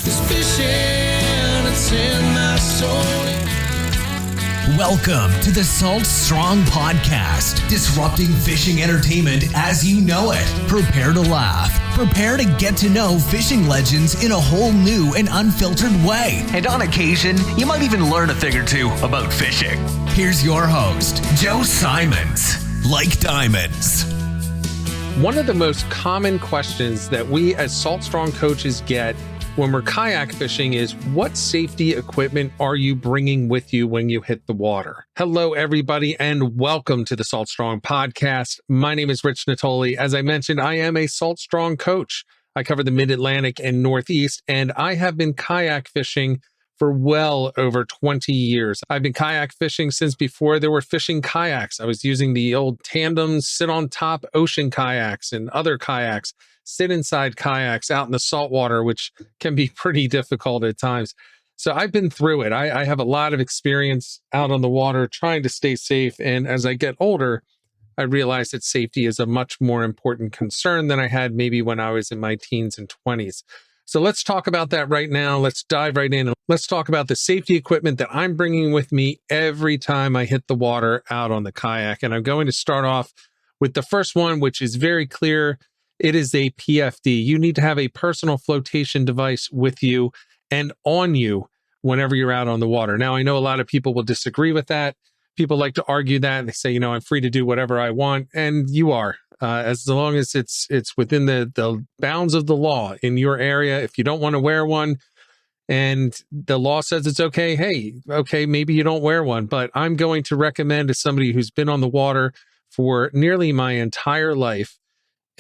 'Cause fishing, it's in my soul. Welcome to the Salt Strong Podcast, disrupting fishing entertainment as you know it. Prepare to laugh. Prepare to get to know fishing legends in a whole new and unfiltered way. And on occasion, you might even learn a thing or two about fishing. Here's your host, Joe Simons. Like diamonds. One of the most common questions that we as Salt Strong coaches get when we're kayak fishing is, what safety equipment are you bringing with you when you hit the water? Hello, everybody, and welcome to the Salt Strong Podcast. My name is Rich Natoli. As I mentioned, I am a Salt Strong coach. I cover the Mid-Atlantic and Northeast, and I have been kayak fishing for well over 20 years. I've been kayak fishing since before there were fishing kayaks. I was using the old tandem sit-on-top ocean kayaks and other kayaks, sit inside kayaks out in the saltwater, which can be pretty difficult at times. So I've been through it. I have a lot of experience out on the water trying to stay safe. And as I get older, I realize that safety is a much more important concern than I had maybe when I was in my teens and 20s. So let's talk about that right now. Let's dive right in. Let's talk about the safety equipment that I'm bringing with me every time I hit the water out on the kayak. And I'm going to start off with the first one, which is very clear. It is a PFD. You need to have a personal flotation device with you and on you whenever you're out on the water. Now, I know a lot of people will disagree with that. People like to argue that. They say, I'm free to do whatever I want. And you are, as long as it's within the bounds of the law in your area. If you don't want to wear one and the law says it's okay, hey, okay, maybe you don't wear one. But I'm going to recommend to somebody who's been on the water for nearly my entire life,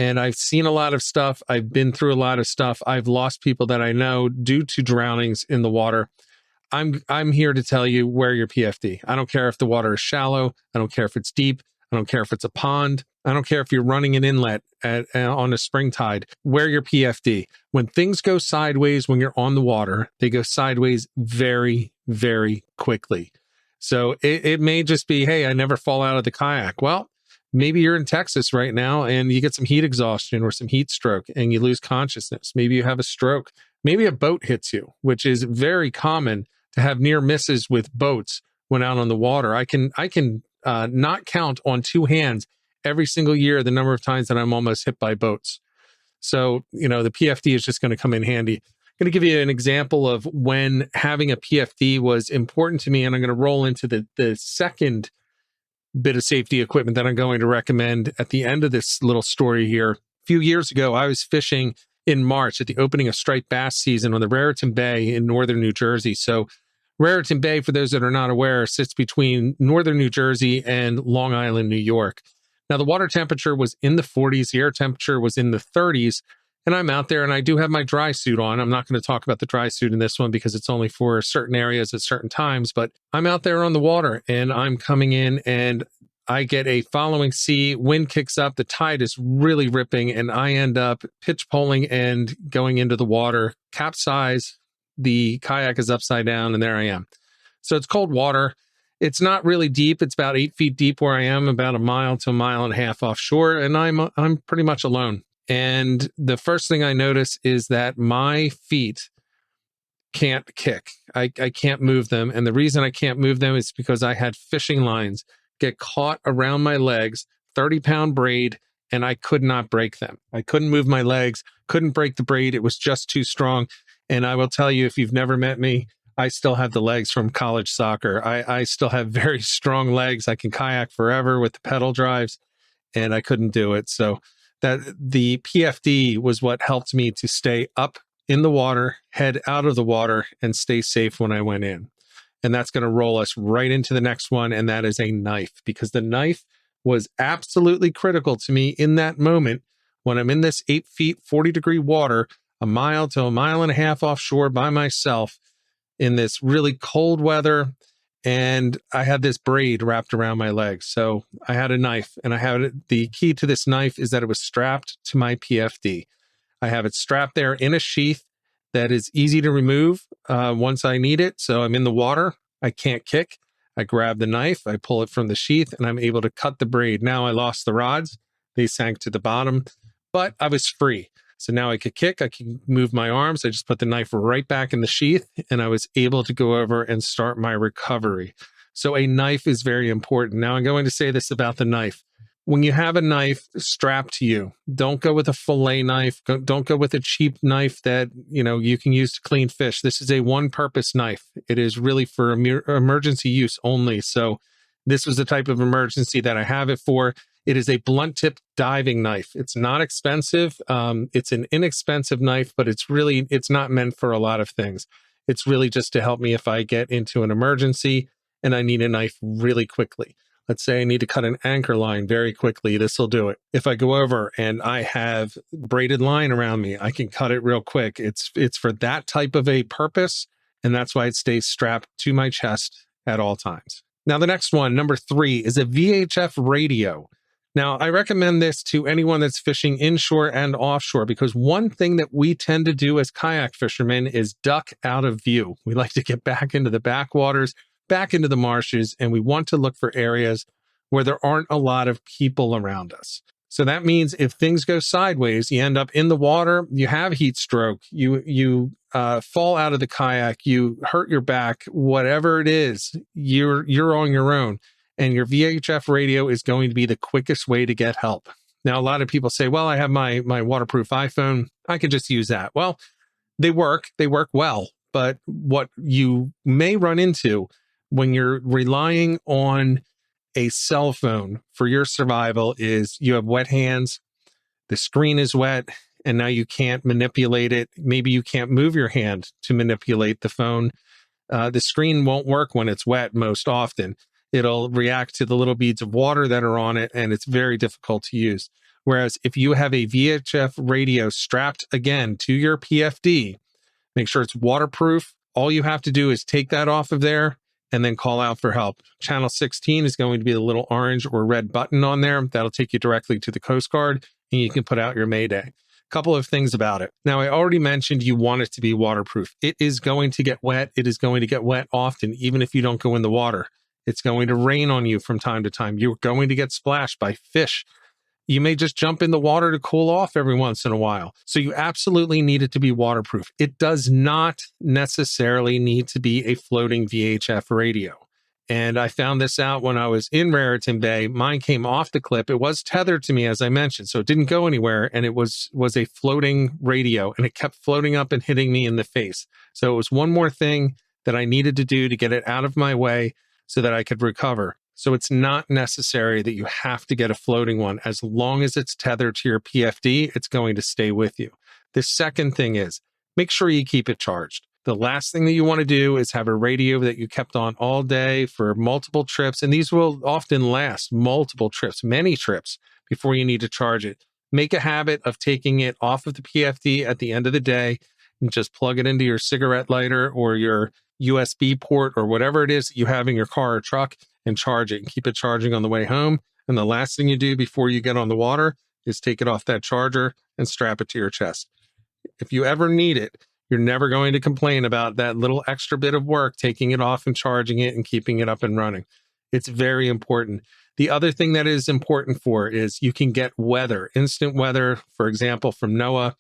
and I've seen a lot of stuff. I've been through a lot of stuff. I've lost people that I know due to drownings in the water. I'm here to tell you, wear your PFD. I don't care if the water is shallow. I don't care if it's deep. I don't care if it's a pond. I don't care if you're running an inlet on a spring tide. Wear your PFD. When things go sideways when you're on the water, they go sideways very, very quickly. So it may just be, hey, I never fall out of the kayak. Well, maybe you're in Texas right now and you get some heat exhaustion or some heat stroke and you lose consciousness. Maybe you have a stroke. Maybe a boat hits you, which is very common to have near misses with boats when out on the water. I can not count on two hands every single year the number of times that I'm almost hit by boats. So, the PFD is just going to come in handy. I'm going to give you an example of when having a PFD was important to me, and I'm going to roll into the second bit of safety equipment that I'm going to recommend at the end of this little story here. A few years ago, I was fishing in March at the opening of striped bass season on the Raritan Bay in northern New Jersey. So Raritan Bay, for those that are not aware, sits between northern New Jersey and Long Island, New York. Now, the water temperature was in the 40s. The air temperature was in the 30s. And I'm out there and I do have my dry suit on. I'm not going to talk about the dry suit in this one because it's only for certain areas at certain times. But I'm out there on the water and I'm coming in and I get a following sea, wind kicks up, the tide is really ripping, and I end up pitch poling and going into the water, capsize, the kayak is upside down, and there I am. So it's cold water. It's not really deep. It's about 8 feet deep where I am, about a mile to a mile and a half offshore, and I'm pretty much alone. And the first thing I notice is that my feet can't kick. I can't move them. And the reason I can't move them is because I had fishing lines get caught around my legs, 30-pound braid, and I could not break them. I couldn't move my legs, couldn't break the braid. It was just too strong. And I will tell you, if you've never met me, I still have the legs from college soccer. I still have very strong legs. I can kayak forever with the pedal drives, and I couldn't do it. So that the PFD was what helped me to stay up in the water, head out of the water, and stay safe when I went in. And that's going to roll us right into the next one, and that is a knife, because the knife was absolutely critical to me in that moment when I'm in this 8 feet, 40-degree water, a mile to a mile and a half offshore by myself in this really cold weather, and I had this braid wrapped around my legs. So I had a knife, and the key to this knife is that it was strapped to my PFD. I have it strapped there in a sheath that is easy to remove once I need it. So I'm in the water, I can't kick. I grab the knife, I pull it from the sheath, and I'm able to cut the braid. Now I lost the rods. They sank to the bottom, but I was free. So now I could kick, I could move my arms. I just put the knife right back in the sheath and I was able to go over and start my recovery. So a knife is very important. Now I'm going to say this about the knife. When you have a knife strapped to you, don't go with a fillet knife. Don't go with a cheap knife that, you can use to clean fish. This is a one-purpose knife. It is really for emergency use only. So this was the type of emergency that I have it for. It is a blunt tip diving knife. It's not expensive. It's an inexpensive knife, but it's not meant for a lot of things. It's really just to help me if I get into an emergency and I need a knife really quickly. Let's say I need to cut an anchor line very quickly. This will do it. If I go over and I have braided line around me, I can cut it real quick. It's for that type of a purpose, and that's why it stays strapped to my chest at all times. Now, the next one, number 3, is a VHF radio. Now, I recommend this to anyone that's fishing inshore and offshore because one thing that we tend to do as kayak fishermen is duck out of view. We like to get back into the backwaters, back into the marshes, and we want to look for areas where there aren't a lot of people around us. So that means if things go sideways, you end up in the water, you have heat stroke, you fall out of the kayak, you hurt your back, whatever it is, you're on your own. And your VHF radio is going to be the quickest way to get help. Now, a lot of people say, well, I have my waterproof iPhone, I could just use that. Well, they work well, but what you may run into when you're relying on a cell phone for your survival is you have wet hands, the screen is wet, and now you can't manipulate it. Maybe you can't move your hand to manipulate the phone. The screen won't work when it's wet most often. It'll react to the little beads of water that are on it, and it's very difficult to use. Whereas if you have a VHF radio strapped again to your PFD, make sure it's waterproof. All you have to do is take that off of there and then call out for help. Channel 16 is going to be the little orange or red button on there. That'll take you directly to the Coast Guard, and you can put out your Mayday. Couple of things about it. Now, I already mentioned you want it to be waterproof. It is going to get wet. It is going to get wet often, even if you don't go in the water. It's going to rain on you from time to time. You're going to get splashed by fish. You may just jump in the water to cool off every once in a while. So you absolutely need it to be waterproof. It does not necessarily need to be a floating VHF radio. And I found this out when I was in Raritan Bay. Mine came off the clip. It was tethered to me, as I mentioned, so it didn't go anywhere. And it was a floating radio, and it kept floating up and hitting me in the face. So it was one more thing that I needed to do to get it out of my way so that I could recover. So it's not necessary that you have to get a floating one. As long as it's tethered to your PFD, it's going to stay with you. The second thing is make sure you keep it charged. The last thing that you want to do is have a radio that you kept on all day for multiple trips. And these will often last multiple trips, many trips before you need to charge it. Make a habit of taking it off of the PFD at the end of the day and just plug it into your cigarette lighter or your USB port or whatever it is that you have in your car or truck and charge it and keep it charging on the way home. And the last thing you do before you get on the water is take it off that charger and strap it to your chest. If you ever need it, you're never going to complain about that little extra bit of work, taking it off and charging it and keeping it up and running. It's very important. The other thing that is important for is you can get weather, instant weather, for example, from NOAA,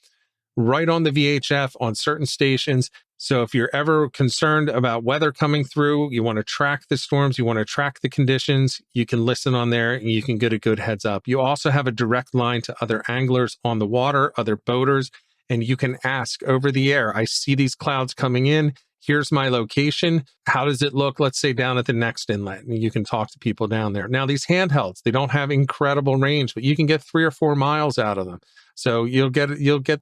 right on the VHF on certain stations. So if you're ever concerned about weather coming through, you want to track the storms, you want to track the conditions, you can listen on there and you can get a good heads up. You also have a direct line to other anglers on the water, other boaters, and you can ask over the air, I see these clouds coming in. Here's my location. How does it look, let's say, down at the next inlet? And you can talk to people down there. Now, these handhelds, they don't have incredible range, but you can get 3 or 4 miles out of them. So you'll get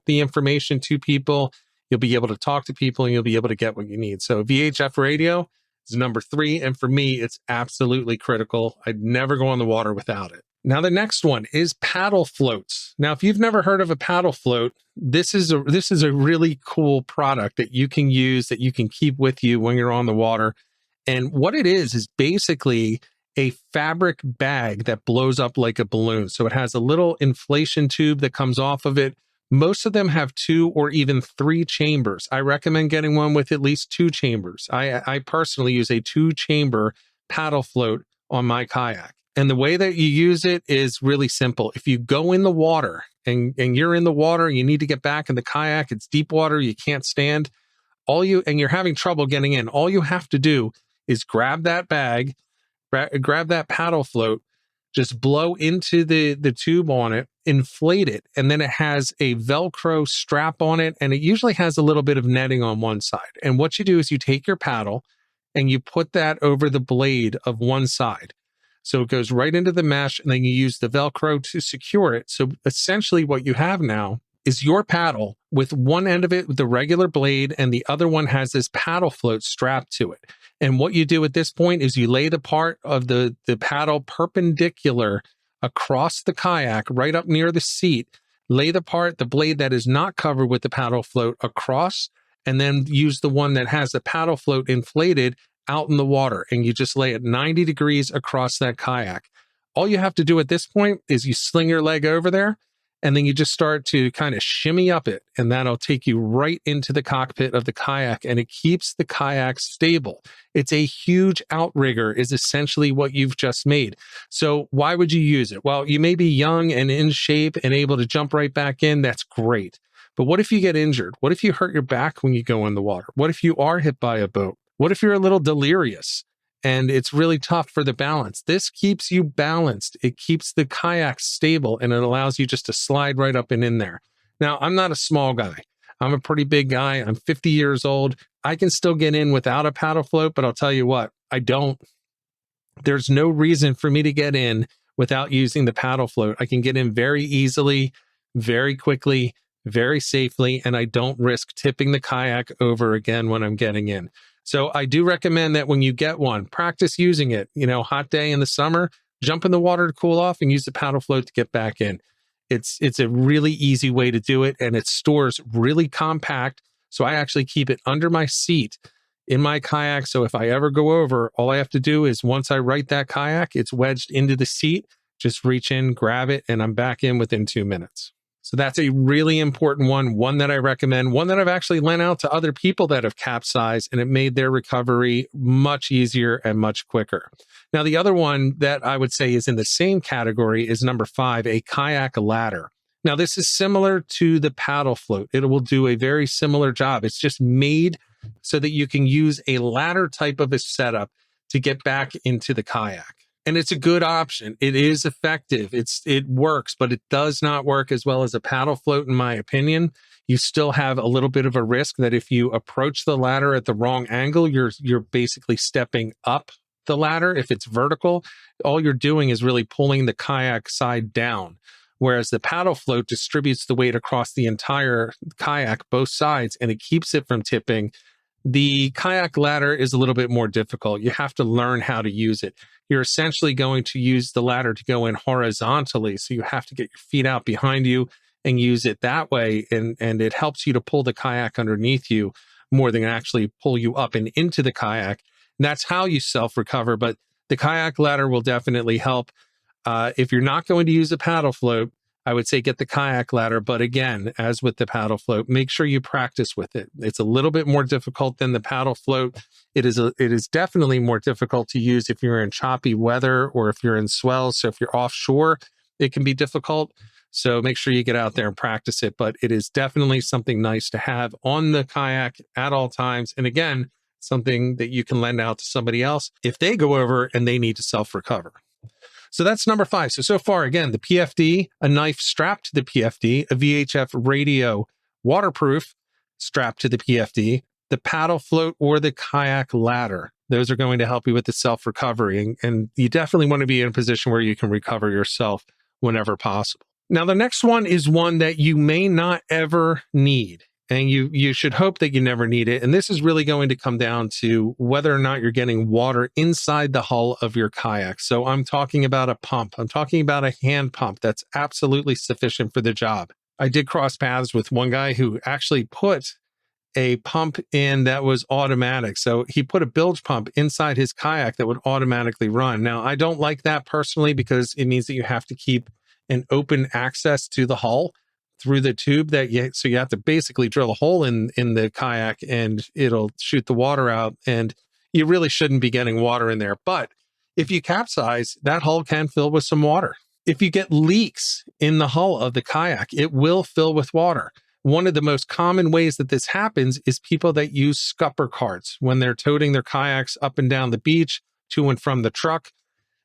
the information to people. You'll be able to talk to people and you'll be able to get what you need. So VHF radio is number 3. And for me, it's absolutely critical. I'd never go on the water without it. Now, the next one is paddle floats. Now, if you've never heard of a paddle float, this is a really cool product that you can use, that you can keep with you when you're on the water. And what it is basically a fabric bag that blows up like a balloon. So it has a little inflation tube that comes off of it. Most of them have 2 or even 3 chambers. I recommend getting one with at least 2 chambers. I personally use a 2-chamber paddle float on my kayak. And the way that you use it is really simple. If you go in the water and you're in the water, you need to get back in the kayak, it's deep water, you can't stand, and you're having trouble getting in, all you have to do is grab that bag, grab that paddle float, just blow into the tube on it, inflate it, and then it has a Velcro strap on it, and it usually has a little bit of netting on one side. And what you do is you take your paddle and you put that over the blade of one side. So it goes right into the mesh, and then you use the Velcro to secure it. So essentially what you have now is your paddle with one end of it with the regular blade, and the other one has this paddle float strapped to it. And what you do at this point is you lay the part of the paddle perpendicular across the kayak, right up near the seat, lay the blade that is not covered with the paddle float across, and then use the one that has the paddle float inflated out in the water. And you just lay it 90 degrees across that kayak. All you have to do at this point is you sling your leg over there, and then you just start to kind of shimmy up it, and that'll take you right into the cockpit of the kayak, and it keeps the kayak stable. It's a huge outrigger is essentially what you've just made. So why would you use it? Well, you may be young and in shape and able to jump right back in. That's great. But what if you get injured? What if you hurt your back when you go in the water? What if you are hit by a boat? What if you're a little delirious and it's really tough for the balance? This keeps you balanced. It keeps the kayak stable, and it allows you just to slide right up and in there. Now, I'm not a small guy. I'm a pretty big guy. I'm 50 years old. I can still get in without a paddle float, but I'll tell you what, I don't. There's no reason for me to get in without using the paddle float. I can get in very easily, very quickly, very safely, and I don't risk tipping the kayak over again when I'm getting in. So I do recommend that when you get one, practice using it. Hot day in the summer, jump in the water to cool off and use the paddle float to get back in. It's a really easy way to do it, and it stores really compact. So I actually keep it under my seat in my kayak. So if I ever go over, all I have to do is once I right that kayak, it's wedged into the seat, just reach in, grab it, and I'm back in within 2 minutes. So that's a really important one that I recommend, one that I've actually lent out to other people that have capsized, and it made their recovery much easier and much quicker. Now, the other one that I would say is in the same category is number 5, a kayak ladder. Now, this is similar to the paddle float. It will do a very similar job. It's just made so that you can use a ladder type of a setup to get back into the kayak. And it's a good option. It is effective. It works, but it does not work as well as a paddle float, in my opinion. You still have a little bit of a risk that if you approach the ladder at the wrong angle, you're basically stepping up the ladder. If it's vertical, all you're doing is really pulling the kayak side down. Whereas the paddle float distributes the weight across the entire kayak, both sides, and it keeps it from tipping. The kayak ladder is a little bit more difficult. You have to learn how to use it. You're essentially going to use the ladder to go in horizontally. So you have to get your feet out behind you and use it that way. And it helps you to pull the kayak underneath you more than actually pull you up and into the kayak. And that's how you self-recover. But the kayak ladder will definitely help. If you're not going to use a paddle float, I would say get the kayak ladder. But again, as with the paddle float, make sure you practice with it. It's a little bit more difficult than the paddle float. It is definitely more difficult to use if you're in choppy weather or if you're in swells. So if you're offshore, it can be difficult. So make sure you get out there and practice it. But it is definitely something nice to have on the kayak at all times. And again, something that you can lend out to somebody else if they go over and they need to self-recover. So that's number 5. So far, again, the PFD, a knife strapped to the PFD, a VHF radio waterproof strapped to the PFD, the paddle float, or the kayak ladder. Those are going to help you with the self-recovery. And you definitely want to be in a position where you can recover yourself whenever possible. Now, the next one is one that you may not ever need. And you should hope that you never need it. And this is really going to come down to whether or not you're getting water inside the hull of your kayak. So I'm talking about a pump. I'm talking about a hand pump that's absolutely sufficient for the job. I did cross paths with one guy who actually put a pump in that was automatic. So he put a bilge pump inside his kayak that would automatically run. Now, I don't like that personally because it means that you have to keep an open access to the hull through the tube so you have to basically drill a hole in the kayak and it'll shoot the water out, and you really shouldn't be getting water in there. But If you capsize, that hull can fill with some water. If you get leaks in the hull of the kayak, it will fill with water. One of the most common ways that this happens is people that use scupper carts when they're toting their kayaks up and down the beach to and from the truck.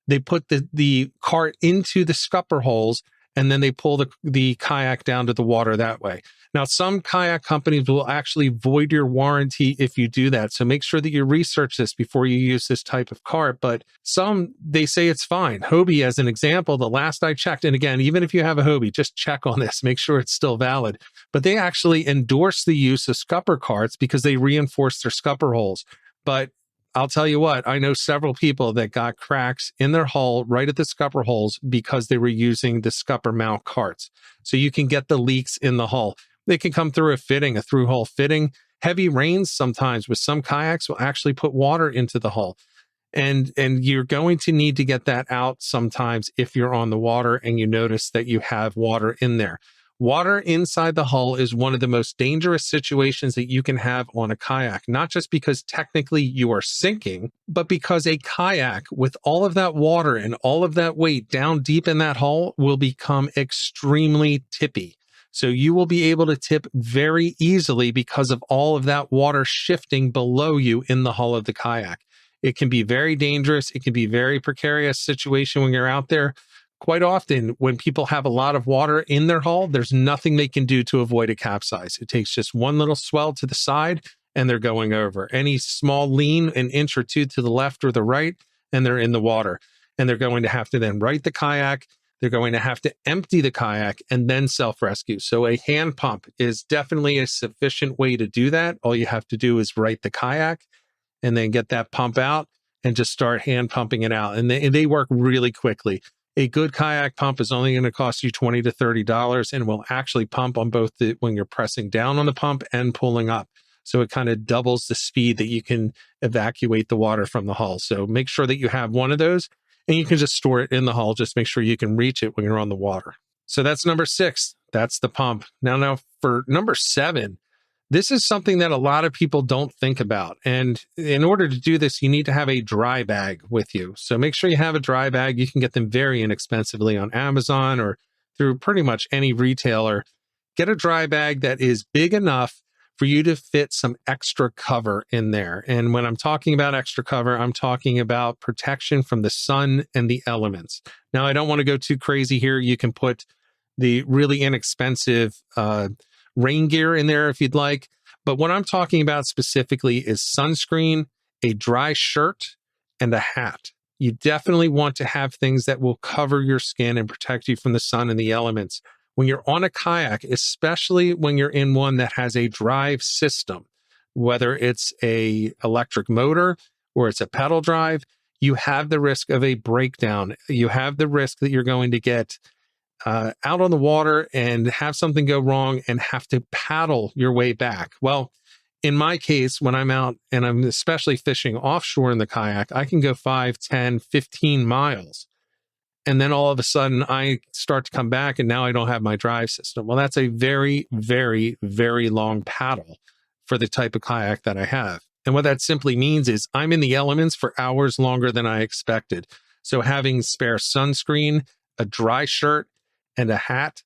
They put the cart into the scupper holes, and then they pull the kayak down to the water that way. Now, some kayak companies will actually void your warranty if you do that. So make sure that you research this before you use this type of cart. But some, they say it's fine. Hobie, as an example, the last I checked, and again, even if you have a Hobie, just check on this, make sure it's still valid. But they actually endorse the use of scupper carts because they reinforce their scupper holes. But I'll tell you what, I know several people that got cracks in their hull right at the scupper holes because they were using the scupper mount carts. So you can get the leaks in the hull. They can come through a fitting, a through hull fitting. Heavy rains sometimes with some kayaks will actually put water into the hull. And you're going to need to get that out sometimes if you're on the water and you notice that you have water in there. Water inside the hull is one of the most dangerous situations that you can have on a kayak, not just because technically you are sinking, but because a kayak with all of that water and all of that weight down deep in that hull will become extremely tippy. So you will be able to tip very easily because of all of that water shifting below you in the hull of the kayak. It can be very dangerous. It can be a very precarious situation when you're out there. Quite often, when people have a lot of water in their hull, there's nothing they can do to avoid a capsize. It takes just one little swell to the side and they're going over. Any small lean, an inch or two to the left or the right, and they're in the water. And they're going to have to then right the kayak. They're going to have to empty the kayak and then self-rescue. So a hand pump is definitely a sufficient way to do that. All you have to do is right the kayak and then get that pump out and just start hand pumping it out. And they work really quickly. A good kayak pump is only going to cost you $20 to $30 and will actually pump on both when you're pressing down on the pump and pulling up. So it kind of doubles the speed that you can evacuate the water from the hull. So make sure that you have one of those and you can just store it in the hull. Just make sure you can reach it when you're on the water. So that's number 6. That's the pump. Now for number 7, this is something that a lot of people don't think about. And in order to do this, you need to have a dry bag with you. So make sure you have a dry bag. You can get them very inexpensively on Amazon or through pretty much any retailer. Get a dry bag that is big enough for you to fit some extra cover in there. And when I'm talking about extra cover, I'm talking about protection from the sun and the elements. Now, I don't want to go too crazy here. You can put the really inexpensive rain gear in there if you'd like. But what I'm talking about specifically is sunscreen, a dry shirt, and a hat. You definitely want to have things that will cover your skin and protect you from the sun and the elements. When you're on a kayak, especially when you're in one that has a drive system, whether it's a electric motor or it's a pedal drive, you have the risk of a breakdown. You have the risk that you're going to get out on the water and have something go wrong and have to paddle your way back. Well, in my case, when I'm out and I'm especially fishing offshore in the kayak, I can go 5, 10, 15 miles. And then all of a sudden I start to come back and now I don't have my drive system. Well, that's a very, very, very long paddle for the type of kayak that I have. And what that simply means is I'm in the elements for hours longer than I expected. So having spare sunscreen, a dry shirt, and a hat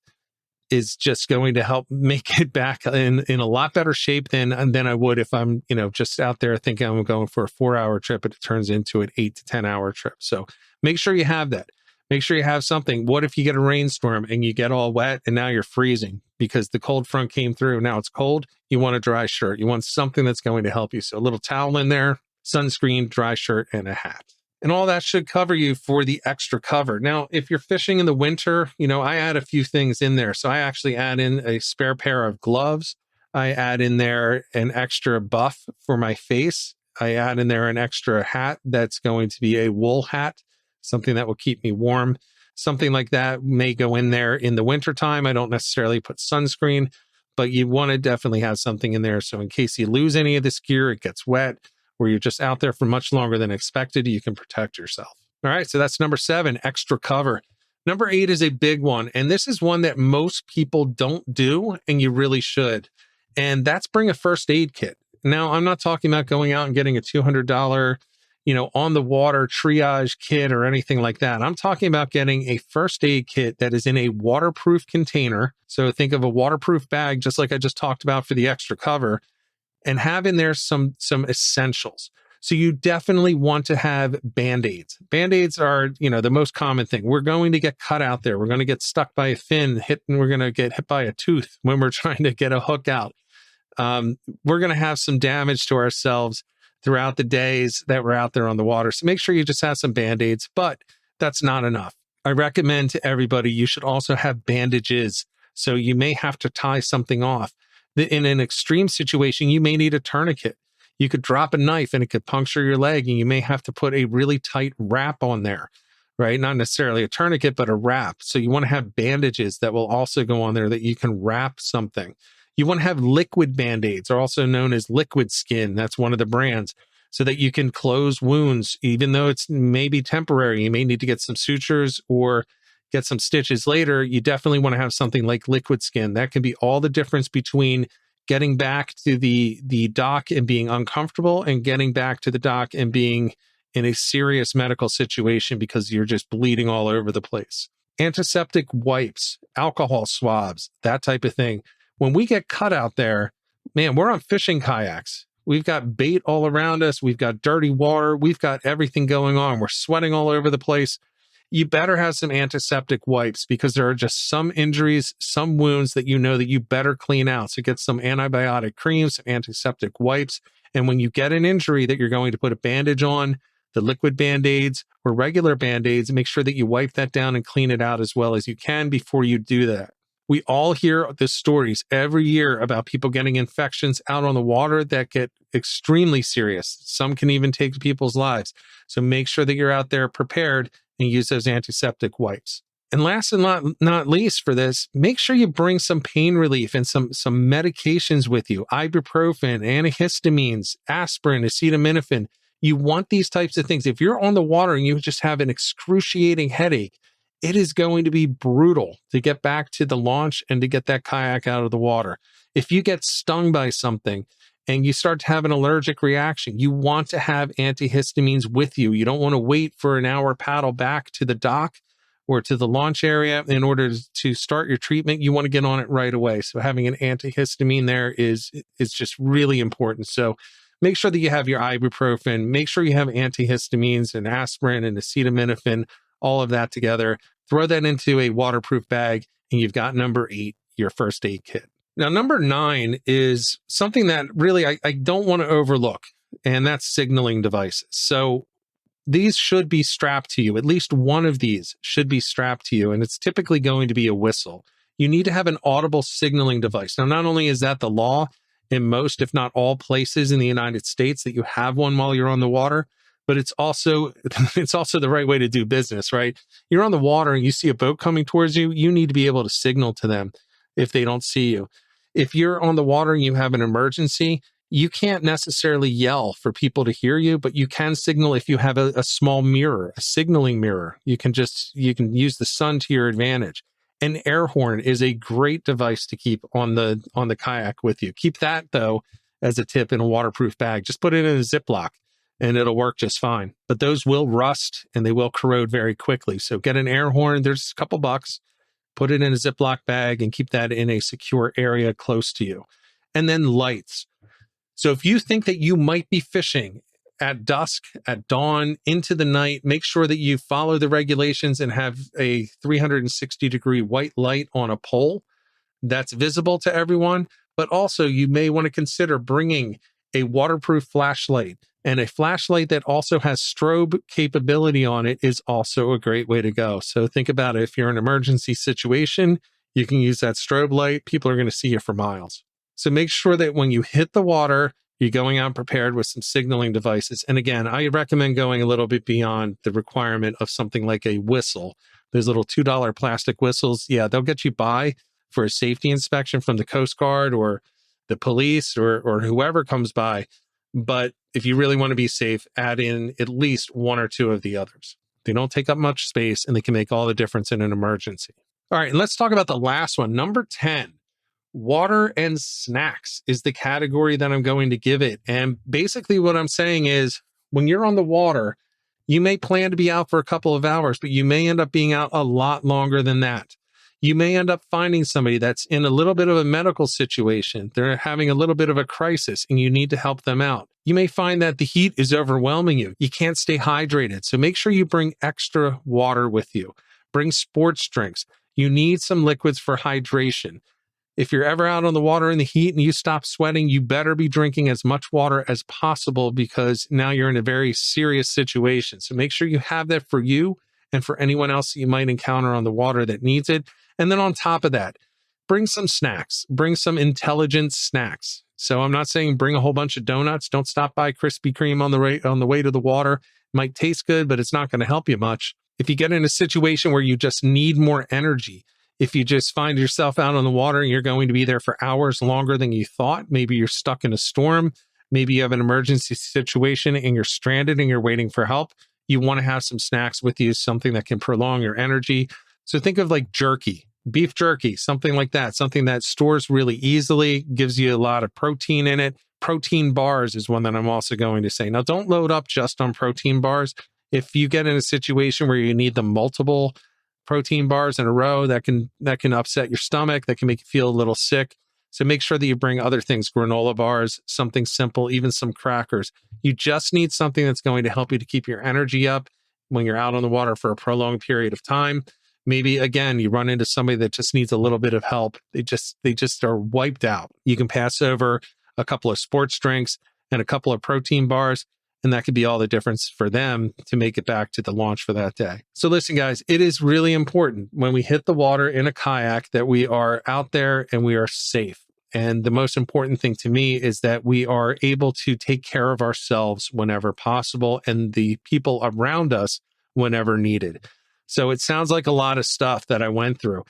is just going to help make it back in a lot better shape than I would if I'm, just out there thinking I'm going for a 4-hour trip, but it turns into an 8 to 10-hour trip. So make sure you have that. Make sure you have something. What if you get a rainstorm and you get all wet and now you're freezing because the cold front came through? Now it's cold. You want a dry shirt. You want something that's going to help you. So a little towel in there, sunscreen, dry shirt, and a hat. And all that should cover you for the extra cover. Now, if you're fishing in the winter, I add a few things in there. So I actually add in a spare pair of gloves. I add in there an extra buff for my face. I add in there an extra hat that's going to be a wool hat, something that will keep me warm. Something like that may go in there in the wintertime. I don't necessarily put sunscreen, but you want to definitely have something in there. So in case you lose any of this gear, it gets wet, or you're just out there for much longer than expected, you can protect yourself. All right, so that's number 7, extra cover. Number 8 is a big one, and this is one that most people don't do, and you really should. And that's bring a first aid kit. Now, I'm not talking about going out and getting a $200, on the water triage kit or anything like that. I'm talking about getting a first aid kit that is in a waterproof container. So think of a waterproof bag, just like I just talked about for the extra cover, and have in there some essentials. So you definitely want to have Band-Aids. Band-Aids are, the most common thing. We're going to get cut out there. We're going to get stuck by a fin, and we're going to get hit by a tooth when we're trying to get a hook out. We're going to have some damage to ourselves throughout the days that we're out there on the water. So make sure you just have some Band-Aids, but that's not enough. I recommend to everybody, you should also have bandages. So you may have to tie something off. In an extreme situation, you may need a tourniquet. You could drop a knife and it could puncture your leg, and you may have to put a really tight wrap on there, right? Not necessarily a tourniquet, but a wrap. So you want to have bandages that will also go on there that you can wrap something. You want to have liquid Band-Aids, or also known as liquid skin. That's one of the brands, so that you can close wounds, even though it's maybe temporary. You may need to get some sutures or get some stitches later. You definitely want to have something like liquid skin. That can be all the difference between getting back to the dock and being uncomfortable, and getting back to the dock and being in a serious medical situation because you're just bleeding all over the place. Antiseptic wipes, alcohol swabs, that type of thing. When we get cut out there, man, we're on fishing kayaks. We've got bait all around us. We've got dirty water. We've got everything going on. We're sweating all over the place. You better have some antiseptic wipes, because there are just some injuries, some wounds that that you better clean out. So get some antibiotic creams, some antiseptic wipes. And when you get an injury that you're going to put a bandage on, the liquid Band-Aids or regular Band-Aids, make sure that you wipe that down and clean it out as well as you can before you do that. We all hear the stories every year about people getting infections out on the water that get extremely serious. Some can even take people's lives. So make sure that you're out there prepared and use those antiseptic wipes. And last and not least for this, make sure you bring some pain relief and some medications with you. Ibuprofen, antihistamines, aspirin, acetaminophen. You want these types of things. If you're on the water and you just have an excruciating headache, it is going to be brutal to get back to the launch and to get that kayak out of the water. If you get stung by something and you start to have an allergic reaction, you want to have antihistamines with you. You don't want to wait for an hour paddle back to the dock or to the launch area in order to start your treatment. You want to get on it right away. So having an antihistamine there is just really important. So make sure that you have your ibuprofen, make sure you have antihistamines and aspirin and acetaminophen, all of that together. Throw that into a waterproof bag, and you've got number 8, your first aid kit. Now, number 9 is something that really I don't want to overlook, and that's signaling devices. So these should be strapped to you. At least one of these should be strapped to you, and it's typically going to be a whistle. You need to have an audible signaling device. Now, not only is that the law in most, if not all places in the United States, that you have one while you're on the water, but it's also the right way to do business, right? You're on the water and you see a boat coming towards you, you need to be able to signal to them if they don't see you. If you're on the water and you have an emergency, you can't necessarily yell for people to hear you, but you can signal if you have a small mirror, a signaling mirror. You can use the sun to your advantage. An air horn is a great device to keep on the kayak with you. Keep that, though, as a tip, in a waterproof bag. Just put it in a Ziploc and it'll work just fine. But those will rust and they will corrode very quickly. So get an air horn. There's a couple bucks. Put it in a Ziploc bag and keep that in a secure area close to you. And then lights. So if you think that you might be fishing at dusk, at dawn, into the night, make sure that you follow the regulations and have a 360-degree white light on a pole that's visible to everyone. But also, you may want to consider bringing a waterproof flashlight, and a flashlight that also has strobe capability on it is also a great way to go. So think about it. If you're in an emergency situation, you can use that strobe light. People are going to see you for miles. So make sure that when you hit the water, you're going out prepared with some signaling devices. And again, I recommend going a little bit beyond the requirement of something like a whistle. Those little $2 plastic whistles, yeah, they'll get you by for a safety inspection from the Coast Guard or the police or whoever comes by. But if you really want to be safe, add in at least one or two of the others. They don't take up much space and they can make all the difference in an emergency. All right, and let's talk about the last one. Number 10. Water and snacks is the category that I'm going to give it. And basically what I'm saying is when you're on the water, you may plan to be out for a couple of hours, but you may end up being out a lot longer than that. You may end up finding somebody that's in a little bit of a medical situation. They're having a little bit of a crisis and you need to help them out. You may find that the heat is overwhelming you. You can't stay hydrated. So make sure you bring extra water with you. Bring sports drinks. You need some liquids for hydration. If you're ever out on the water in the heat and you stop sweating, you better be drinking as much water as possible because now you're in a very serious situation. So make sure you have that for you and for anyone else that you might encounter on the water that needs it. And then on top of that, bring some snacks, bring some intelligent snacks. So I'm not saying bring a whole bunch of donuts. Don't stop by Krispy Kreme on the way to the water. It might taste good, but it's not going to help you much. If you get in a situation where you just need more energy, if you just find yourself out on the water and you're going to be there for hours longer than you thought, maybe you're stuck in a storm, maybe you have an emergency situation and you're stranded and you're waiting for help, you want to have some snacks with you, something that can prolong your energy. So think of like jerky, beef jerky, something like that, something that stores really easily, gives you a lot of protein in it. Protein bars is one that I'm also going to say. Now, don't load up just on protein bars. If you get in a situation where you need the multiple protein bars in a row, that can upset your stomach, that can make you feel a little sick. So make sure that you bring other things, granola bars, something simple, even some crackers. You just need something that's going to help you to keep your energy up when you're out on the water for a prolonged period of time. Maybe, again, you run into somebody that just needs a little bit of help. They just are wiped out. You can pass over a couple of sports drinks and a couple of protein bars, and that could be all the difference for them to make it back to the launch for that day. So listen, guys, it is really important when we hit the water in a kayak that we are out there and we are safe. And the most important thing to me is that we are able to take care of ourselves whenever possible and the people around us whenever needed. So it sounds like a lot of stuff that I went through.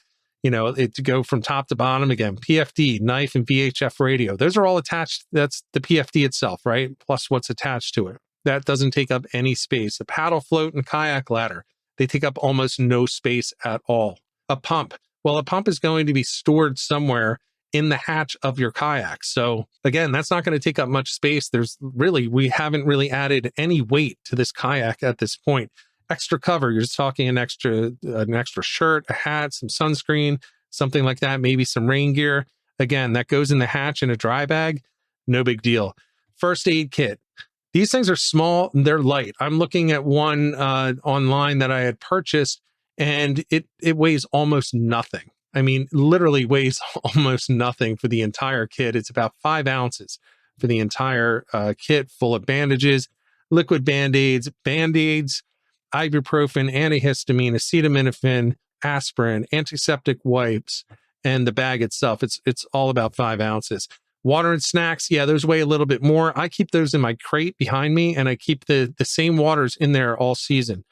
You know, to go from top to bottom again, PFD, knife, and VHF radio. Those are all attached. That's the PFD itself, right? Plus what's attached to it. That doesn't take up any space. A paddle float and kayak ladder, they take up almost no space at all. A pump. Well, a pump is going to be stored somewhere in the hatch of your kayak. So again, that's not going to take up much space. We haven't really added any weight to this kayak at this point. Extra cover, you're just talking an extra shirt, a hat, some sunscreen, something like that, maybe some rain gear. Again, that goes in the hatch in a dry bag, no big deal. First aid kit. These things are small, they're light. I'm looking at one online that I had purchased, and it weighs almost nothing. I mean, literally weighs almost nothing for the entire kit. It's about 5 ounces for the entire kit, full of bandages, liquid Band-Aids, ibuprofen, antihistamine, acetaminophen, aspirin, antiseptic wipes, and the bag itself. It's all about 5 ounces. Water and snacks, yeah, those weigh a little bit more. I keep those in my crate behind me, and I keep the same waters in there all season,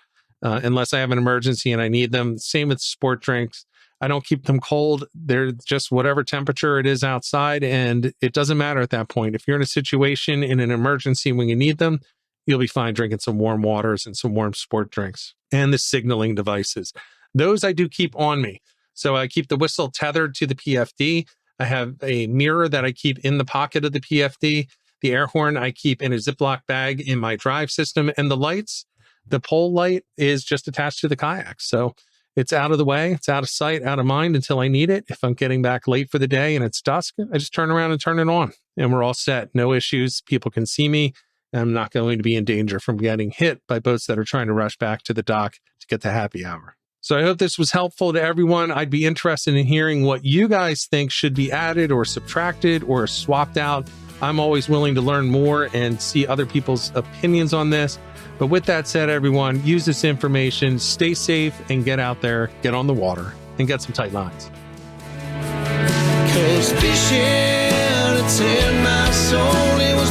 unless I have an emergency and I need them. Same with sport drinks. I don't keep them cold. They're just whatever temperature it is outside, and it doesn't matter at that point. If you're in a situation in an emergency when you need them, you'll be fine drinking some warm waters and some warm sport drinks. And the signaling devices. Those I do keep on me. So I keep the whistle tethered to the PFD. I have a mirror that I keep in the pocket of the PFD. The air horn I keep in a Ziploc bag in my drive system. And the lights, the pole light is just attached to the kayak. So it's out of the way. It's out of sight, out of mind until I need it. If I'm getting back late for the day and it's dusk, I just turn around and turn it on. And we're all set. No issues. People can see me. I'm not going to be in danger from getting hit by boats that are trying to rush back to the dock to get to happy hour. So I hope this was helpful to everyone. I'd be interested in hearing what you guys think should be added or subtracted or swapped out. I'm always willing to learn more and see other people's opinions on this. But with that said, everyone, use this information, stay safe, and get out there, get on the water, and get some tight lines. 'Cause fishing, it's in my soul, it was